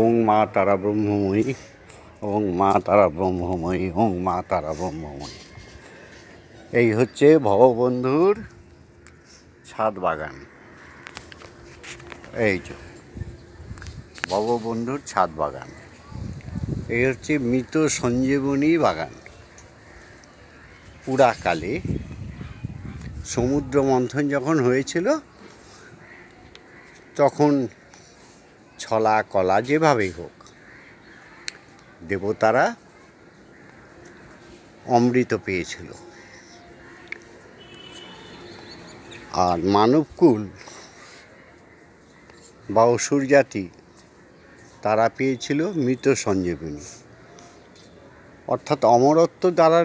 ওং মা তারা ব্রহ্মময়ী, ওং মা তারা ব্রহ্মময়ী, ওং মা তারা ব্রহ্মময়ী। এই হচ্ছে ভববন্ধুর ছাদ বাগান। এই যে ভববন্ধুর ছাদ বাগান, এই হচ্ছে মৃত সঞ্জীবনী বাগান। পুরাকালে সমুদ্র মন্থন যখন হয়েছিল, তখন ছলা কলা যেভাবেই হোক দেবতারা অমৃত পেয়েছিল, আর মানবকুল বা অসুর জাতি তারা পেয়েছিল মৃত সঞ্জীবনী, অর্থাৎ অমরত্ব দ্বারা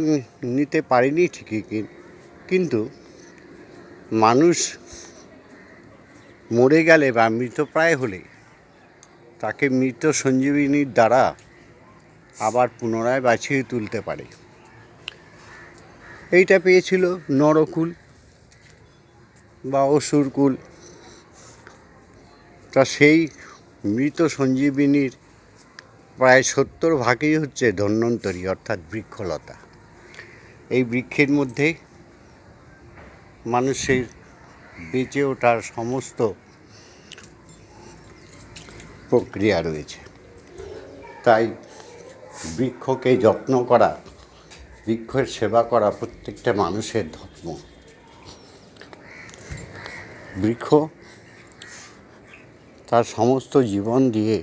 নিতে পারেনি ঠিকই, কিন্তু মানুষ মরে গেলে বা মৃতপ্রায় হলে তাকে মৃত সঞ্জীবনীর দ্বারা আবার পুনরায় বাঁচিয়ে তুলতে পারে। এইটা পেয়েছিল নরকুল বা অসুরকুল। তা সেই মৃত সঞ্জীবনীর প্রায় 70 ভাগই হচ্ছে ধন্বন্তরী, অর্থাৎ বৃক্ষলতা। এই বৃক্ষের মধ্যে মানুষের বেঁচে ওঠার সমস্ত প্রক্রিয়া রয়েছে। তাই বৃক্ষকে যত্ন করা, বৃক্ষের সেবা করা প্রত্যেকটা মানুষের ধর্ম। বৃক্ষ তার সমস্ত জীবন দিয়ে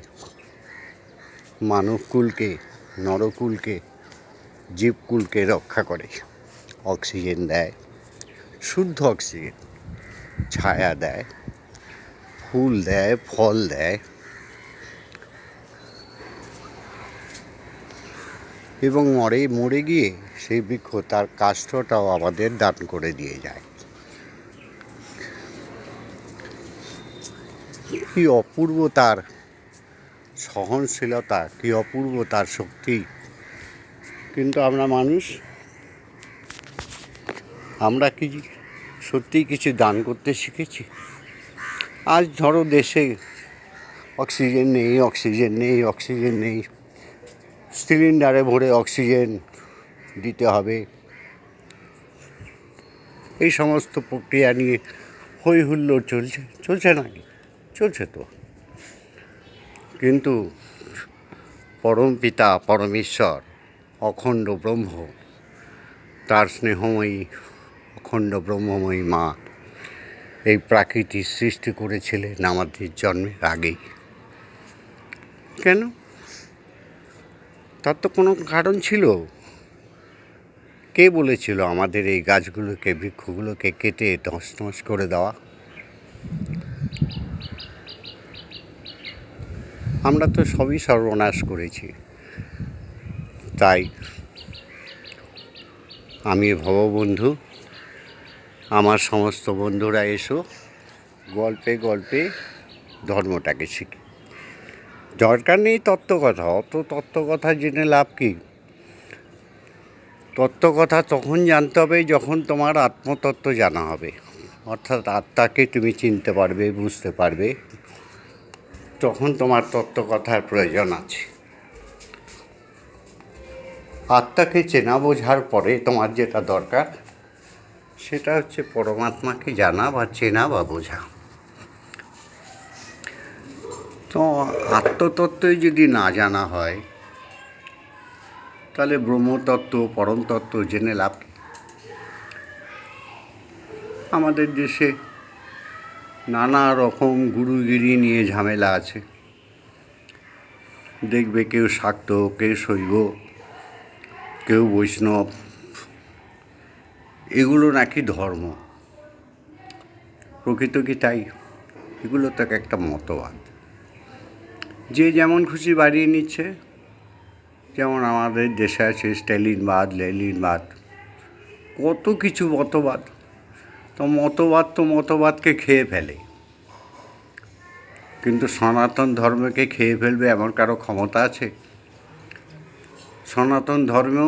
মানবকুলকে, নরকুলকে, জীবকুলকে রক্ষা করে। অক্সিজেন দেয়, শুদ্ধ অক্সিজেন, ছায়া দেয়, ফুল দেয়, ফল দেয়, এবং মরে গিয়ে সেই বৃক্ষ তার কাষ্ঠটাও আমাদের দান করে দিয়ে যায়। কি অপূর্ব তার সহনশীলতা, কি অপূর্ব তার শক্তি! কিন্তু আমরা কি সত্যিই কিছু দান করতে শিখেছি? আজ ধরো দেশে অক্সিজেন নেই, সিলিন্ডারে ভরে অক্সিজেন দিতে হবে, এই সমস্ত প্রক্রিয়া নিয়ে হই হুল্লোড় চলছে নাকি? চলছে তো। কিন্তু পরম পিতা পরমেশ্বর অখণ্ড ব্রহ্ম, তার স্নেহময়ী অখণ্ড ব্রহ্মময়ী মা এই প্রাকৃতিক সৃষ্টি করেছিলেন আমাদের জন্মের আগেই। কেন? তার তো কোনো কারণ ছিল। কে বলেছিল আমাদের এই গাছগুলোকে, বৃক্ষগুলোকে কেটে তছনছ করে দেওয়া? আমরা তো সবই সর্বনাশ করেছি। তাই আমি ভববন্ধু, আমার সমস্ত বন্ধুরা এসো, গল্পে গল্পে ধর্মটাকে শিখি। দরকার নেই তত্ত্বকথা, অত তত্ত্বকথা জেনে লাভ কি? তত্ত্বকথা তখন জানতে হবে যখন তোমার আত্মতত্ত্ব জানা হবে, অর্থাৎ আত্মাকে তুমি চিনতে পারবে, বুঝতে পারবে, তখন তোমার তত্ত্বকথার প্রয়োজন আছে। আত্মাকে চেনা বোঝার পরে তোমার যেটা দরকার, সেটা হচ্ছে পরমাত্মাকে জানা বা চেনা বা বোঝা। তো আত্মতত্ত্বই যদি না জানা হয়, তাহলে ব্রহ্মতত্ত্ব, পরমতত্ত্ব জেনে লাভ কি? আমাদের দেশে নানা রকম গুরুগিরি নিয়ে ঝামেলা আছে। দেখবে কেউ শাক্ত, কেউ শৈব, কেউ বৈষ্ণব, এগুলো নাকি ধর্ম। প্রকৃত কি তাই? এগুলো তো একটা মতবাদ, যে যেমন খুশি বাড়িয়ে নিচ্ছে। যেমন আমাদের দেশে আছে স্ট্যালিনবাদ, লেনিনবাদ, কত কিছু মতবাদ। তো মতবাদকে খেয়ে ফেলে, কিন্তু সনাতন ধর্মকে খেয়ে ফেলবে এমন কারো ক্ষমতা আছে? সনাতন ধর্ম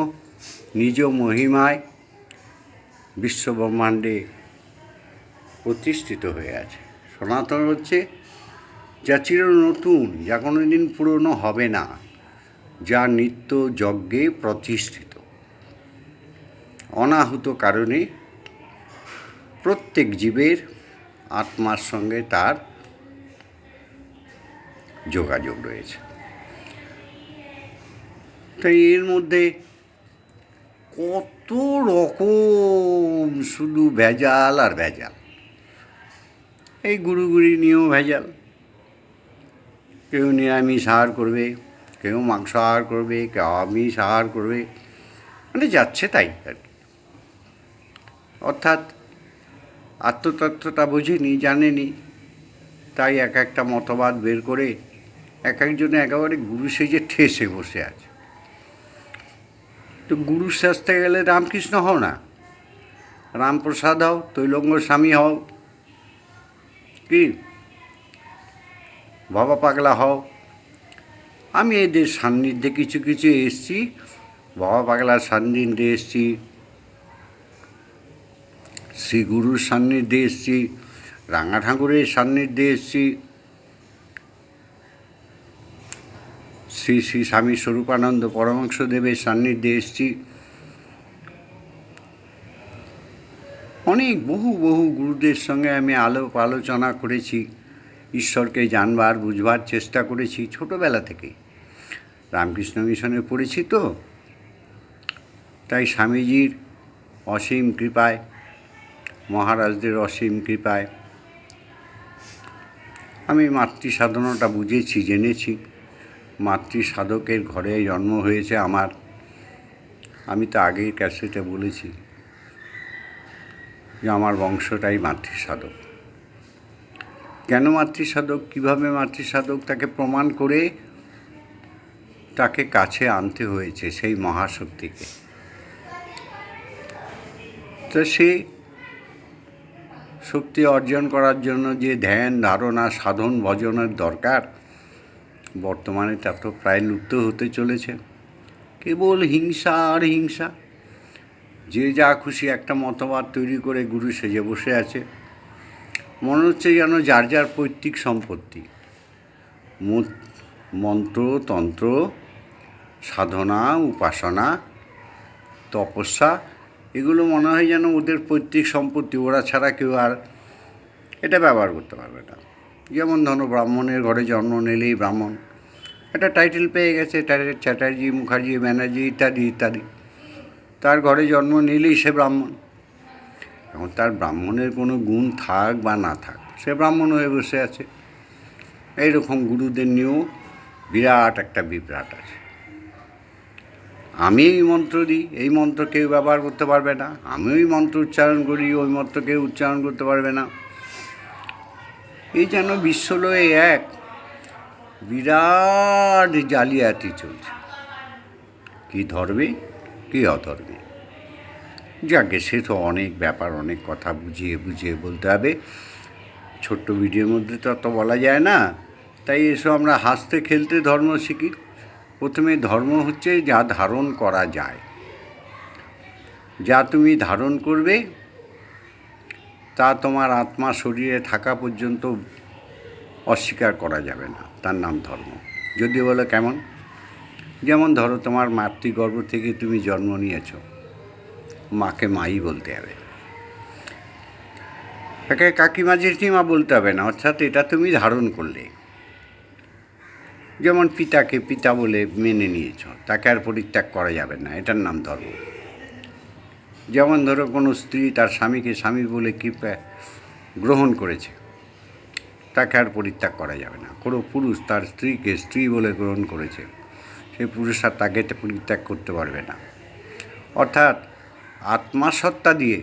নিজ মহিমায় বিশ্বব্রহ্মাণ্ডে প্রতিষ্ঠিত হয়ে আছে। সনাতন হচ্ছে যা চির নতুন, যা কোনো দিন পুরনো হবে না, যা নিত্য যজ্ঞে প্রতিষ্ঠিত, অনাহুত কারণে প্রত্যেক জীবের আত্মার সঙ্গে তার যোগাযোগ রয়েছে। তাই এর মধ্যে কত রকম শুধু ভেজাল আর ভেজাল। এই গুরুগুরি নিয়েও ভেজাল, কেউ নিরামিষ আহার করবে, কেউ মাংস আহার করবে, কেউ আমিষ আহার করবে, মানে যাচ্ছে তাই আর কি। অর্থাৎ আত্মতত্ত্বটা বোঝেনি, জানেনি, তাই এক একটা মতবাদ বের করে এক একজনে একেবারে গুরু সেজে ঠেসে বসে আছে। তো গুরু সাজতে গেলে রামকৃষ্ণ হও না, রামপ্রসাদ হও, তৈলঙ্গ স্বামী হও, কি বাবা পাগলা হও। আমি এদের সান্নিধ্যে কিছু কিছু এসছি, বাবা পাগলার সান্নিধ্যে এসছি, শ্রী গুরুর সান্নিধ্যে এসছি, রাঙা ঠাকুরের সান্নিধ্যে এসছি, শ্রী শ্রী স্বামী স্বরূপানন্দ পরমহংসদেবের সান্নিধ্যে এসছি, অনেক বহু বহু গুরুদের সঙ্গে আমি আলোচনা করেছি, ঈশ্বরকে জানবার বুঝবার চেষ্টা করেছি ছোটোবেলা থেকে। রামকৃষ্ণ মিশনে পড়েছি তো, তাই স্বামীজির অসীম কৃপায়, মহারাজদের অসীম কৃপায় আমি মাতৃ সাধনাটা বুঝেছি, জেনেছি। মাতৃ সাধকের ঘরে জন্ম হয়েছে আমার। আমি তো আগেই ক্যাসেটে বলেছি যে আমার বংশটাই মাতৃসাধক। কেন মাতৃসাধক, কীভাবে মাতৃসাধক, তাকে প্রমাণ করে তাকে কাছে আনতে হয়েছে সেই মহাশক্তিকে। তো সে শক্তি অর্জন করার জন্য যে ধ্যান ধারণা সাধন ভজনের দরকার, বর্তমানে তা তো প্রায় লুপ্ত হতে চলেছে। কেবল হিংসা আর হিংসা, যে যা খুশি একটা মতবাদ তৈরি করে গুরু সেজে বসে আছে। মনে হচ্ছে যেন যার যার পৈতৃক সম্পত্তি, মন্ত্র তন্ত্র সাধনা উপাসনা তপস্যা, এগুলো মনে হয় যেন ওদের পৈতৃক সম্পত্তি, ওরা ছাড়া কেউ আর এটা ব্যবহার করতে পারবে না। যেমন ধরো ব্রাহ্মণের ঘরে জন্ম নিলেই ব্রাহ্মণ, একটা টাইটেল পেয়ে গেছে, চ্যাটার্জি মুখার্জি ব্যানার্জি ইত্যাদি ইত্যাদি, তার ঘরে জন্ম নিলেই সে ব্রাহ্মণ। এখন তার ব্রাহ্মণের কোনো গুণ থাক বা না থাক, সে ব্রাহ্মণ হয়ে বসে আছে। এইরকম গুরুদের নিয়েও বিরাট একটা বিভ্রাট আছে। আমি এই মন্ত্র দিই, এই মন্ত্র কেউ ব্যবহার করতে পারবে না, আমি ওই মন্ত্র উচ্চারণ করি, ওই মন্ত্র কেউ উচ্চারণ করতে পারবে না। এই যেন বিশ্বলয়ে এক বিরাট জালিয়াতি চলছে, কি ধর্মে কি অধর্মে। যাকে সে তো অনেক ব্যাপার, অনেক কথা বুঝিয়ে বুঝিয়ে বলতে হবে, ছোট্ট ভিডিওর মধ্যে তো অত বলা যায় না। তাই এসব আমরা হাসতে খেলতে ধর্ম শিখি। প্রথমে ধর্ম হচ্ছে যা ধারণ করা যায়, যা তুমি ধারণ করবে তা তোমার আত্মা শরীরে থাকা পর্যন্ত অস্বীকার করা যাবে না, তার নাম ধর্ম। যদি বলো কেমন, যেমন ধরো তোমার মাতৃগর্ভ থেকে তুমি জন্ম নিয়েছ, মাকে মাই বলতে হবে, তাকে কাকিমা জেঠিমা বলতে হবে না, অর্থাৎ এটা তুমি ধারণ করলে। যেমন পিতাকে পিতা বলে মেনে নিয়েছ, তাকে আর পরিত্যাগ করা যাবে না, এটার নাম ধর্ম। যেমন ধরো কোনো স্ত্রী তার স্বামীকে স্বামী বলে গ্রহণ করেছে, তাকে আর পরিত্যাগ করা যাবে না। কোনো পুরুষ তার স্ত্রীকে স্ত্রী বলে গ্রহণ করেছে, সেই পুরুষ আর তাকে পরিত্যাগ করতে পারবে না। অর্থাৎ আত্মাসত্তা দিয়ে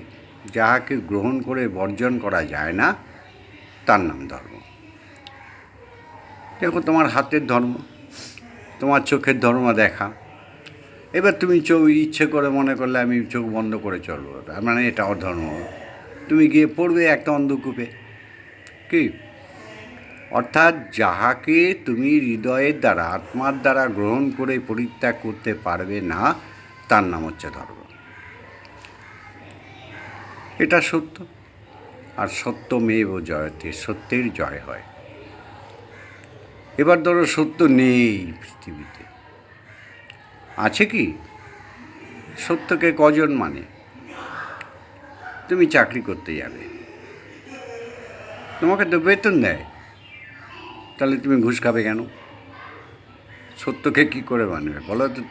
যাহাকে গ্রহণ করে বর্জন করা যায় না, তার নাম ধর্ম। দেখো তোমার হাতের ধর্ম, তোমার চোখের ধর্ম দেখা। এবার তুমি ইচ্ছে করে মনে করলে আমি চোখ বন্ধ করে চলবো, তার মানে এটা অধর্ম। তুমি গিয়ে পড়বে একটা অন্ধকূপে, কি? অর্থাৎ যাহাকে তুমি হৃদয়ের দ্বারা আত্মার দ্বারা গ্রহণ করে পরিত্যাগ করতে পারবে না, তার নাম হচ্ছে ধর্ম। এটা সত্য, আর সত্যমেব জয়তে, সত্যের জয় হয়। এবার ধরো সত্য নেই পৃথিবীতে, আছে কি? সত্যকে কজন মানে? তুমি চাকরি করতে যাবে, তোমাকে তো বেতন দেয়, তাহলে তুমি ঘুষ খাবে কেন? সত্যকে কি করে মানবে বলো তো?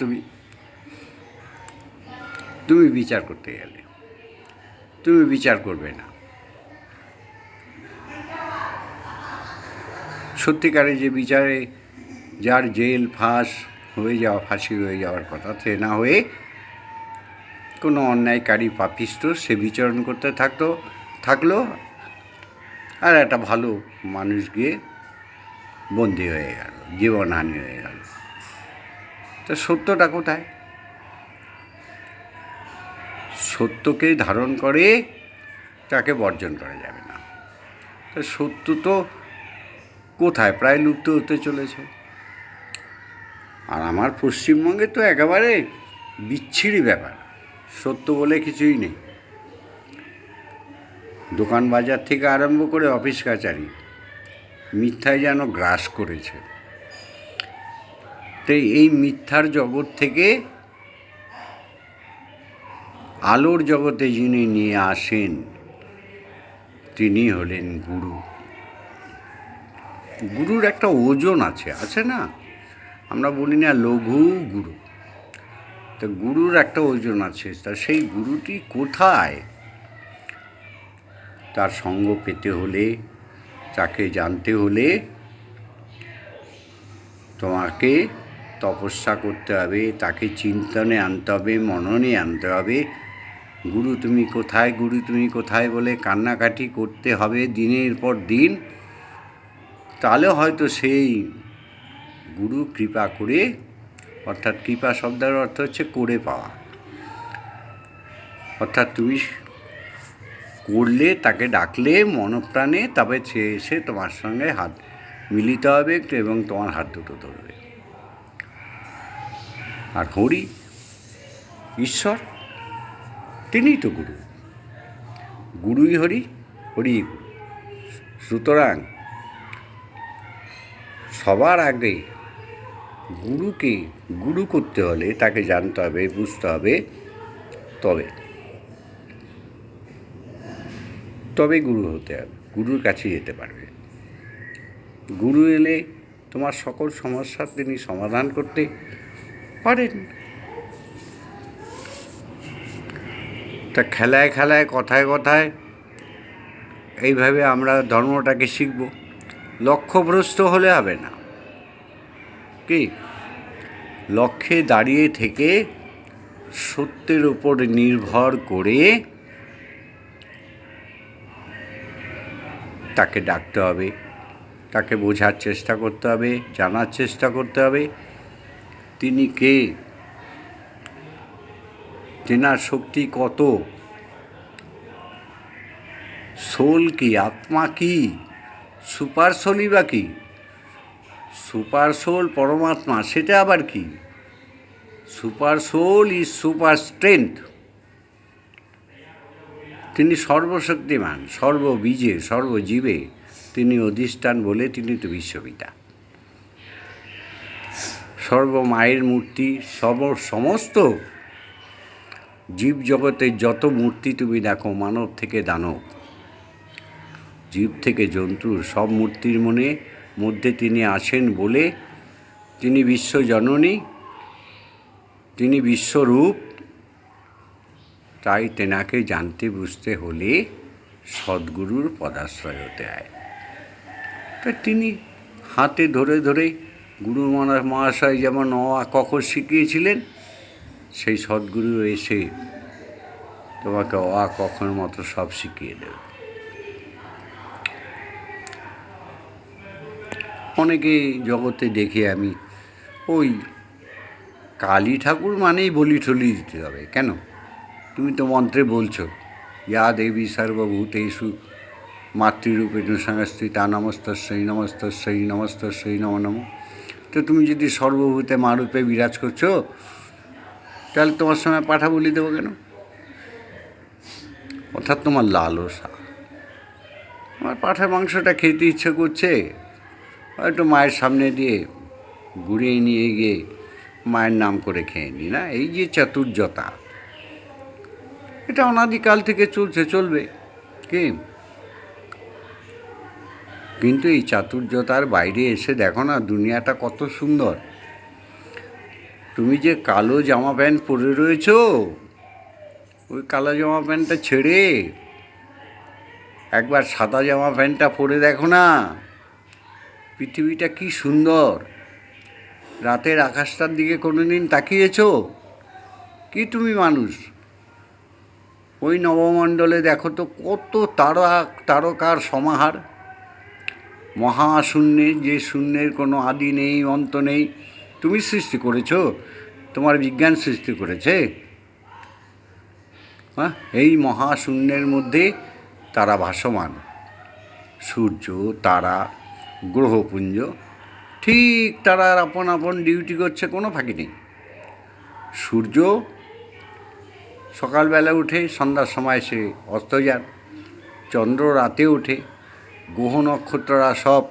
তুমি বিচার করতে গেলে তুমি বিচার করবে না। সত্যিকারে যে বিচারে যার জেল ফাঁসি হয়ে যাওয়ার কথা, সে না হয়ে কোনো অন্যায়কারী পাপিষ্ট সে বিচরণ করতে থাকলো, আর একটা ভালো মানুষ গিয়ে বন্দী হয়ে গেল, জীবনহানি হয়ে গেল। তো সত্যটা কোথায়? সত্যকে ধারণ করে তাকে বর্জন করা যাবে না। তো সত্য তো কোথায়? প্রায় লুপ্ত হতে চলেছে। আর আমার পশ্চিমবঙ্গে তো একেবারে বিচ্ছিরি ব্যাপার, সত্য বলে কিছুই নেই। দোকান বাজার থেকে আরম্ভ করে অফিস কাচারি মিথ্যায় যেন গ্রাস করেছে। তো এই মিথ্যার জগৎ থেকে আলোর জগতে যিনি নিয়ে আসেন তিনি হলেন গুরু। গুরুর একটা ওজন আছে না? আমরা বলি না লঘু গুরু, তো গুরুর একটা ওজন আছে। তা সেই গুরুটি কোথায়? তার সঙ্গ পেতে হলে, তাকে জানতে হলে তোমাকে তপস্যা করতে হবে, তাকে চিন্তনে আনতে হবে, মননে আনতে হবে। গুরু তুমি কোথায়, গুরু তুমি কোথায় বলে কান্নাকাটি করতে হবে দিনের পর দিন। তাহলে হয়তো সেই গুরু কৃপা করে, অর্থাৎ কৃপা শব্দের অর্থ হচ্ছে করে পাওয়া, অর্থাৎ তুমি করলে, তাকে ডাকলে মনপ্রাণে, তবে সে এসে তোমার সঙ্গে হাত মিলিত হবে এবং তোমার হাত দুটো ধরবে। আর হরি, ঈশ্বর, তিনিই তো গুরু। গুরুই হরি, হরি গুরু। সুতরাং সবার আগে গুরুকে গুরু করতে হলে তাকে জানতে হবে, বুঝতে হবে, তবে গুরু হতে হবে, গুরুর কাছে যেতে পারবে। গুরু এলে তোমার সকল সমস্যার তিনি সমাধান করতে পারেন। তা খেলায় খেলায়, কথায় কথায় এইভাবে আমরা ধর্মটাকে শিখব। লক্ষ্যভ্রষ্ট হলে হবে না। কি? লক্ষ্যে দাঁড়িয়ে থেকে সত্যের উপর নির্ভর করে তাকে ডাকতে হবে, তাকে বোঝার চেষ্টা করতে হবে, জানার চেষ্টা করতে হবে তিনি কে, তেনার শক্তি কত, সোল কি, আত্মা কি, সুপার সোলই বা কি? সুপার সোল পরমাত্মা, সেটা আবার কি? Super soul is super strength. তিনি সর্বশক্তিমান, সর্ববীজে, সর্বজীবে তিনি অধিষ্ঠান বলে তিনি তো বিশ্বপিতা। সর্বমায়ের মূর্তি, সমস্ত জীব জগতের যত মূর্তি তুমি দেখো, মানব থেকে দানব, জীব থেকে জন্তু, সব মূর্তির মধ্যে তিনি আছেন বলে তিনি বিশ্বজননী, তিনি বিশ্বরূপ। তাই তেনাকে জানতে বুঝতে হলে সদ্গুরুর পদাশ্রয় হতে হয়। তাই তিনি হাতে ধরে ধরে গুরু মহাশয় যেমন অ আ ক খ শিখিয়েছিলেন, সেই সদ্গুরু এসে তোমাকে অ আ ক খর মতো সব শিখিয়ে দেবে। অনেকে জগতে দেখি আমি, ওই কালী ঠাকুর মানেই বলি ঠলি দিতে হবে। কেন? তুমি তো মন্ত্রে বলছো, ইয়া দেবী সর্বভূতেষু মাতৃরূপেণ সংস্থিতা, নমস্তস্যৈ নমস্তস্যৈ নমস্তস্যৈ নমো নমঃ। তো তুমি যদি সর্বভূতে মা রূপে বিরাজ করছো, তাহলে তোমার সঙ্গে পাঠা বলি দেবো কেন? অর্থাৎ তোমার লালসা, আমার পাঠার মাংসটা খেতে ইচ্ছে করছে, হয়তো মায়ের সামনে দিয়ে ঘুরিয়ে নিয়ে গিয়ে মায়ের নাম করে খেয়ে নিই না। এই যে চাতুর্যতা, এটা অনাদিকাল থেকে চলবে কি? কিন্তু এই চাতুর্যতার বাইরে এসে দেখো না দুনিয়াটা কত সুন্দর। তুমি যে কালো জামা প্যান্ট পরে রয়েছো, ওই কালো জামা প্যান্টটা ছেড়ে একবার সাদা জামা প্যান্টটা পরে দেখো না, পৃথিবীটা কি সুন্দর। রাতের আকাশটার দিকে কোনোদিন তাকিয়েছো কি তুমি মানুষ? ওই নবমণ্ডলে দেখো তো কত তারকার সমাহার। মহাশূন্যে, যে শূন্যের কোনো আদি নেই, অন্ত নেই, তুমি সৃষ্টি করেছো? তোমার বিজ্ঞান সৃষ্টি করেছে? হ্যাঁ, এই মহাশূন্যের মধ্যে তারা ভাসমান। সূর্য, তারা, গ্রহপুঞ্জ, ঠিক তারা আপন আপন ডিউটি করছে, কোনো ফাঁকি নেই। সূর্য সকালবেলা উঠে সন্ধ্যার সময় সে অস্ত যান, চন্দ্র রাতে ওঠে, গ্রহ নক্ষত্ররা সব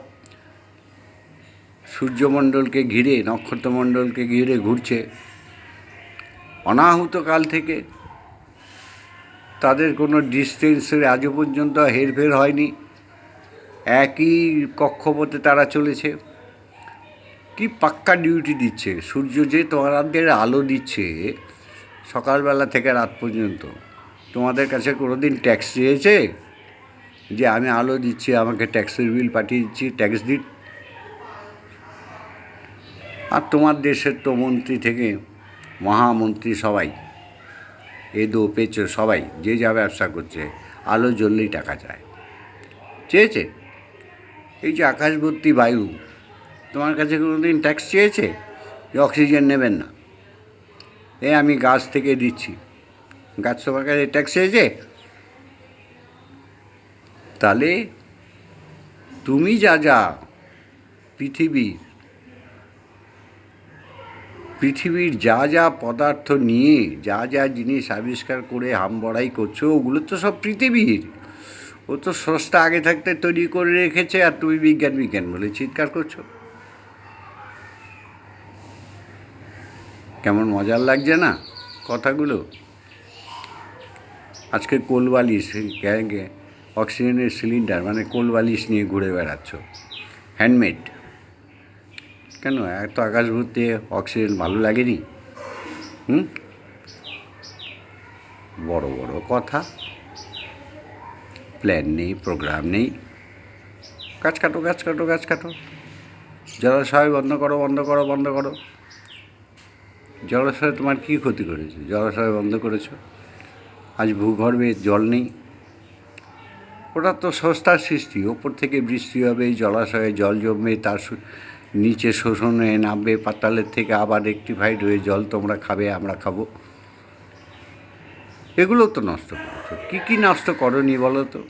সূর্যমণ্ডলকে ঘিরে, নক্ষত্রমণ্ডলকে ঘিরে ঘুরছে। অনাহুত কাল থেকে তাদের কোনো ডিস্টেন্সের আজও পর্যন্ত হেরফের হয়নি, একই কক্ষপথে তারা চলেছে। কি পাক্কা ডিউটি দিচ্ছে সূর্য, যে তোমাদের আলো দিচ্ছে সকালবেলা থেকে রাত পর্যন্ত। তোমাদের কাছে কোনো দিন ট্যাক্স চেয়েছে যে আমি আলো দিচ্ছি, আমাকে ট্যাক্সের বিল পাঠিয়ে দিচ্ছি, ট্যাক্স দিন? আর তোমার দেশের তো মন্ত্রী থেকে মহামন্ত্রী সবাই, এদো পেচো সবাই যে যা ব্যবসা করছে, আলো জ্বললেই টাকা চায়। চেয়েছে? এই যে আকাশ ভর্তি বায়ু, তোমার কাছে কোনো দিন ট্যাক্স চেয়েছে যে অক্সিজেন নেবেন না, আমি গাছ থেকে দিচ্ছি? গাছ তোমার কাছে ট্যাক্স চেয়েছে? তাহলে তুমি যা যা পৃথিবীর যা যা পদার্থ নিয়ে যা যা জিনিস আবিষ্কার করে হামবড়াই করছো, ওগুলো তো সব পৃথিবীর। ও তো স্রষ্টা আগে থাকতে তৈরি করে রেখেছে, আর তুমি বিজ্ঞান বিজ্ঞান বলে চিৎকার করছো। কেমন মজার লাগছে না কথাগুলো? আজকে কোলবালিশ, অক্সিজেনের সিলিন্ডার মানে কোলবালিশ নিয়ে ঘুরে বেড়াচ্ছ, হ্যান্ডমেড। কেন এত আকাশ ভর্তি অক্সিজেন ভালো লাগেনি? বড় বড় কথা, প্ল্যান নেই, প্রোগ্রাম নেই, গাছ কাটো গাছ কাটো গাছ কাটো, জলাশয় বন্ধ করো বন্ধ করো বন্ধ করো। জলাশয় তোমার কী ক্ষতি করেছে? জলাশয় বন্ধ করেছো, আজ ভূগর্ভে জল নেই। ওটা তো সস্তার সৃষ্টি, ওপর থেকে বৃষ্টি হবে, জলাশয়ে জল জমবে, তার নিচে শোষণ হয়ে নামবে পাতালের থেকে, আবার রেকটিফাইড হয়ে জল তোমরা খাবে, আমরা খাবো। এগুলো তো নষ্ট করেছো। কী কী নষ্ট করনি বলো তো?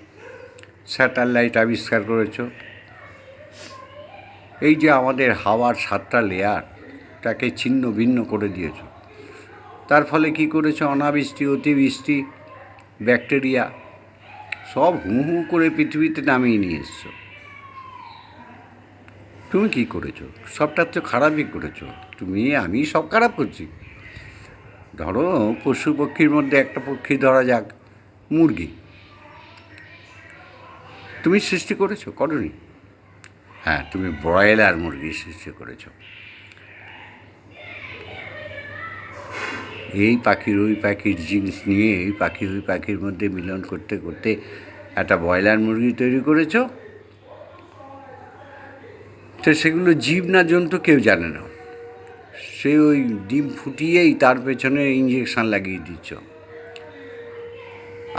স্যাটেলাইট আবিষ্কার করেছো, এই যে আমাদের হাওয়ার 7টা লেয়ার তাকে ছিন্ন ভিন্ন করে দিয়েছো। তার ফলে কি করেছো? অনাবৃষ্টি, অতিবৃষ্টি, ব্যাকটেরিয়া সব হু হু করে পৃথিবীতে নামিয়ে নিয়ে এসছো। তুমি কি করেছো? সবটা তো খারাপই করেছো। তুমি, আমি সব খারাপ করছি। ধরো পশু পক্ষীর মধ্যে একটা পক্ষী ধরা যাক মুরগি, তুমি সৃষ্টি করেছো? করনি? হ্যাঁ, তুমি ব্রয়লার মুরগি সৃষ্টি করেছো। এই পাখির ওই পাখির জিনিস নিয়ে এই পাখি ওই পাখির মধ্যে মিলন করতে করতে একটা ব্রয়লার মুরগি তৈরি করেছো। তো সেগুলো জীব না জন্তু কেউ জানে না, সে ওই ডিম ফুটিয়েই তার পেছনে ইঞ্জেকশান লাগিয়ে দিচ্ছ।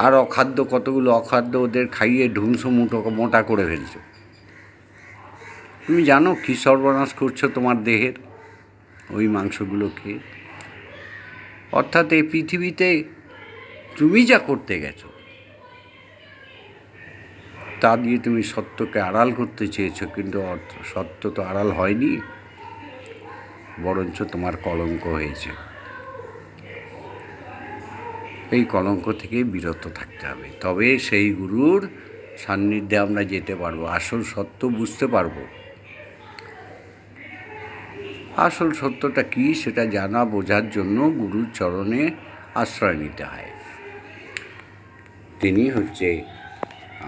আর অখাদ্য, কতগুলো অখাদ্য ওদের খাইয়ে ঢুংসো মোটা করে ফেলছো। তুমি জানো কী সর্বনাশ করছো তোমার দেহের ওই মাংসগুলো খেয়ে? অর্থাৎ এই পৃথিবীতে তুমি যা করতে গেছো তা দিয়ে তুমি সত্যকে আড়াল করতে চেয়েছো, কিন্তু সত্য তো আড়াল হয়নি, বরঞ্চ তোমার কলঙ্ক হয়েছে। এই কলঙ্ক থেকে বিরত থাকতে হবে, তবে সেই গুরুর সান্নিধ্যে আমরা যেতে পারবো, আসল সত্য বুঝতে পারবো। আসল সত্যটা কী সেটা জানা বোঝার জন্য গুরুর চরণে আশ্রয় নিতে হয়। তিনি হচ্ছে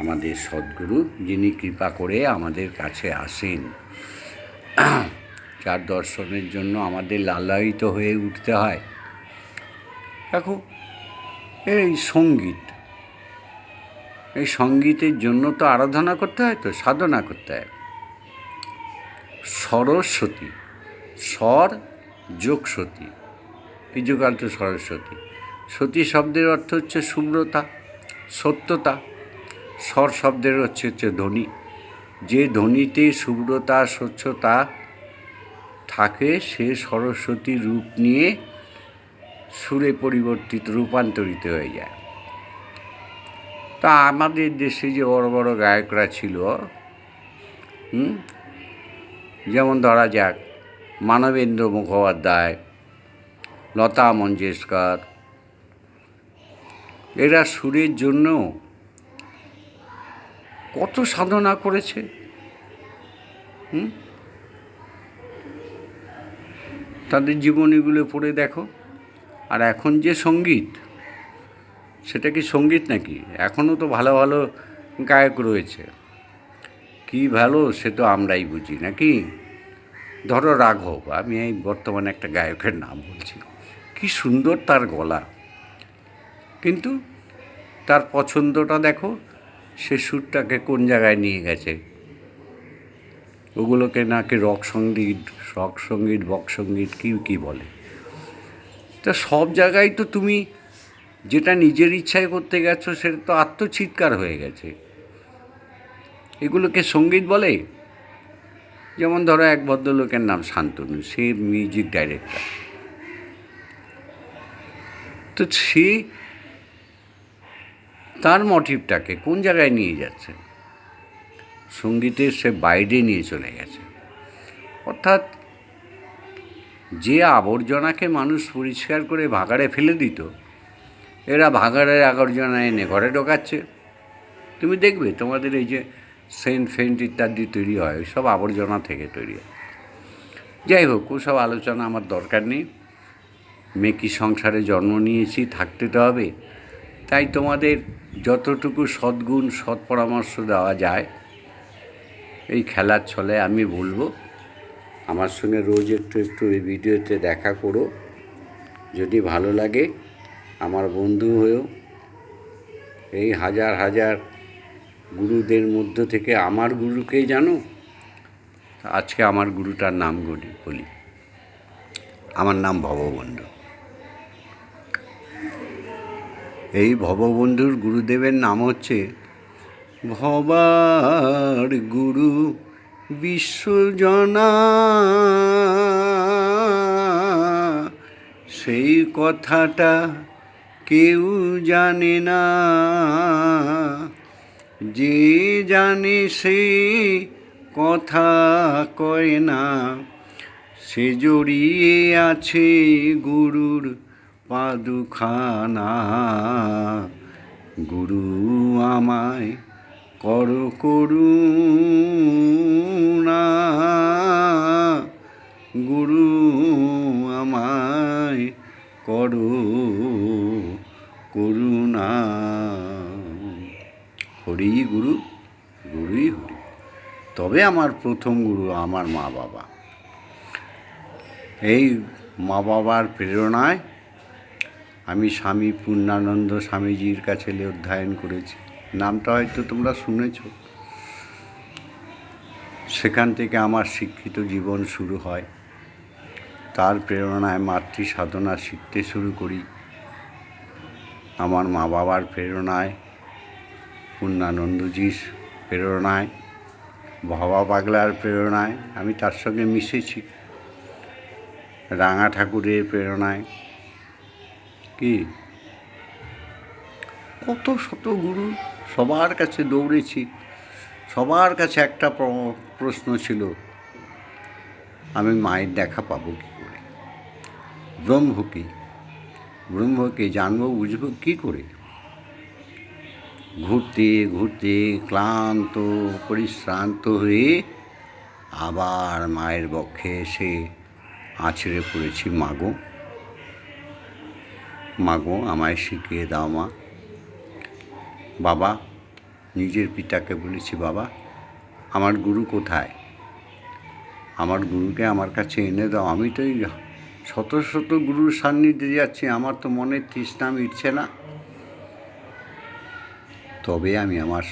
আমাদের সদ্গুরু, যিনি কৃপা করে আমাদের কাছে আসেন, যার দর্শনের জন্য আমাদের লালায়িত হয়ে উঠতে হয়। দেখো, এই সঙ্গীতের জন্য তো আরাধনা করতে হয়, তো সাধনা করতে হয়। সরস্বতী, স্বর যোগ সতী, যুগান্ত সরস্বতী। সতী শব্দের অর্থ হচ্ছে শুভ্রতা, সত্যতা। স্বর শব্দের হচ্ছে ধ্বনি। যে ধ্বনিতে শুভ্রতা, স্বচ্ছতা থাকে সে সরস্বতী রূপ নিয়ে সুরে রূপান্তরিত হয়ে যায়। তা আমাদের দেশে যে বড় বড় গায়করা ছিল, যেমন ধরা যাক মানবেন্দ্র মুখোপাধ্যায়, লতা মঙ্গেশকর, এরা সুরের জন্য কত সাধনা করেছে। তাদের জীবনীগুলো পড়ে দেখো। আর এখন যে সঙ্গীত, সেটা কি সঙ্গীত নাকি? এখনও তো ভালো ভালো গায়ক রয়েছে। কি ভালো সে তো আমরাই বুঝি, নাকি? ধরো রাঘব, আমি এই বর্তমানে একটা গায়কের নাম বলছি, কি সুন্দর তার গলা, কিন্তু তার পছন্দটা দেখো, সে সুরটাকে কোন জায়গায় নিয়ে গেছে। ওগুলোকে নাকি রক সঙ্গীত বক সঙ্গীত কী বলে। তা সব জায়গায় তো তুমি যেটা নিজের ইচ্ছায় করতে গেছো সেটা তো আত্মচিৎকার হয়ে গেছে। এগুলোকে সঙ্গীত বলে? যেমন ধরো এক ভদ্রলোকের নাম শান্তনু, সে মিউজিক ডাইরেক্টর। তো সে তার মোটিভটাকে কোন জায়গায় নিয়ে যাচ্ছে? সঙ্গীতের সে বাইরে নিয়ে চলে গেছে। অর্থাৎ যে আবর্জনাকে মানুষ পরিষ্কার করে ভাগাড়ে ফেলে দিত, এরা ভাগাড়ের আবর্জনা এনে ঘরে ঢোকাচ্ছে। তুমি দেখবে তোমাদের এই যে সেন্ট ইত্যাদি তৈরি হয়, সব আবর্জনা থেকে তৈরি হয়। যাই হোক, ওসব আলোচনা আমার দরকার নেই। মেকি সংসারে জন্ম নিয়েছি, থাকতে তো হবে। তাই তোমাদের যতটুকু সদ্গুণ সৎ পরামর্শ দেওয়া যায় এই খেলার ছলে আমি বলবো। আমার সঙ্গে রোজ একটু এই ভিডিওতে দেখা করো। যদি ভালো লাগে আমার বন্ধু হয়েও। এই হাজার হাজার গুরুদের মধ্য থেকে আমার গুরুকেই জানো। আজকে আমার গুরুটার নাম বলি। আমার নাম ভববন্ধু। এই ভববন্ধুর গুরুদেবের নাম হচ্ছে ভবার গুরু বিশ্বজনা। সেই কথাটা কেউ জানে না, যে জানে সে কথা কয় না। সে জড়িয়ে আছে গুরুর পাদুখানা। গুরু আমায় কর করুণা, গুরু আমায় কর করুণা। হরি গুরু, গুরুই হরি। তবে আমার প্রথম গুরু আমার মা বাবা। এই মা বাবার প্রেরণায় আমি স্বামী পূর্ণানন্দ স্বামীজির কাছে অধ্যয়ন করেছি। নামটা হয়তো তোমরা শুনেছ। সেখান থেকে আমার শিক্ষিত জীবন শুরু হয়। তার প্রেরণায় মাতৃ সাধনা শিখতে শুরু করি। আমার মা বাবার প্রেরণায়, পূর্ণানন্দজির প্রেরণায়, ভবা পাগলার প্রেরণায় আমি তার সঙ্গে মিশেছি। রাঙা ঠাকুরের প্রেরণায়, কি কত শত গুরু, সবার কাছে দৌড়েছি। সবার কাছে একটা প্রশ্ন ছিল, আমি মায়ের দেখা পাবো কী করে? ব্রহ্মকে জানবো বুঝবো কী করে? ঘুরতে ঘুরতে পরিশ্রান্ত হয়ে আবার মায়ের বক্ষে এসে আছড়ে পড়েছি, মাগো মাগো আমায় শিখিয়ে দাও মা। বাবা, নিজের পিতাকে বলেছি, বাবা আমার গুরু কোথায়? আমার গুরুকে আমার কাছে এনে দাও। আমি তো এই শত শত গুরুর সান্নিধ্যে যাচ্ছি, আমার তো মনের তৃষ্ণা মিটছে না। তবে আমি আমার